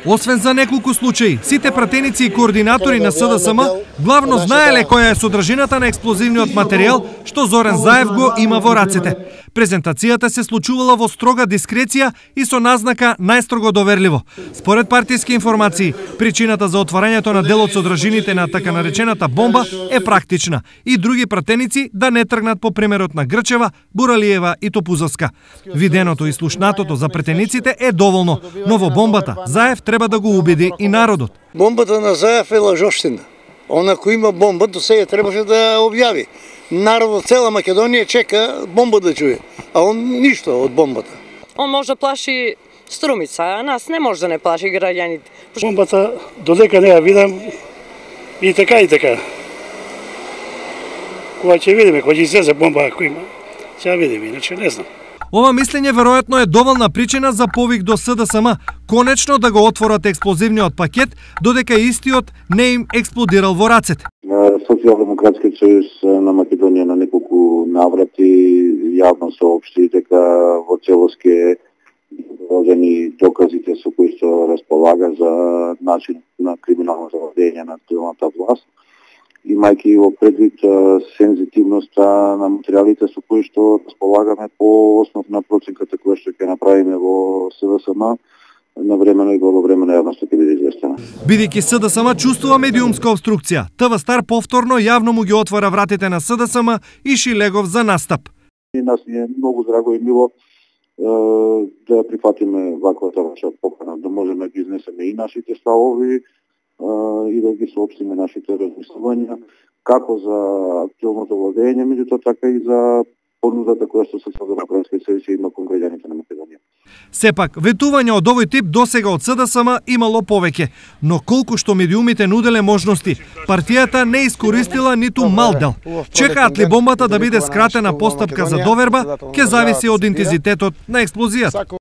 Освен за неколку случаи, сите пратеници и координатори на СДСМ главно знаеле која е содржината на експлозивниот материјал што Зоран Заев го има во рацете. Презентацијата се случувала во строга дискреција и со назнака најстрого доверливо. Според партиски информации, причината за отварањето на дел од содржините на така наречената бомба е практична и други пратеници да не тргнат по примерот на Грчева, Буралиева и Топузовска. Виденото и слушнатото за пратениците е доволно, но во бомбата Заев треба да го убеди и народот. Бомбата на Заев е лажоштина. Она кој има бомба до сега требаше да ја објави. Народот цела Македонија чека бомба да чуе, а он ништо од бомбата. Он може да плаши Струмица, а нас не може да не плаши граѓаните. Бомбата додека не ја видам и така и така. Кога ќе видиме, кога ќе излезе бомба ако има, ќе ја видиме, иначе не знам. Ова мислење веројатно е доволна причина за повик до СДСМ конечно да го отворат експлозивниот пакет, додека истиот не им експлодирал во рацете. Социјалдемократскиот сојуз на Македонија на неколку наврати јавно соопшти дека во целост ке приложени доказите со кои што располага за начин на криминално завладење на актуелната власт, имајќи во предвид сензитивноста на материјалите со кои што располагаме по основ на проценката која што ќе направиме во СДСМ, навремено и головремено јавноста ќе биде известена. Бидејќи СДСМ чувствува медиумска обструкција, ТВ Стар повторно јавно му ги отвора вратите на СДСМ и Шилегов за настап. И нас ни е многу драго и мило да прифатиме ваквата ваша покана, да можеме да ги изнесеме и нашите ставови и да ги соопштиме нашите размислувања како за актуелното владење, меѓутоа така и за понудата која што Социјалдемократскиот сојуз има кон граѓаните на Македонија. Сепак, ветување од овој тип досега од СДСМ имало повеќе, но колку што медиумите нуделе можности, партијата не искористила ниту мал дел. Чекаат ли бомбата да биде скратена постапка за доверба, ќе зависи од интензитетот на експлозијата.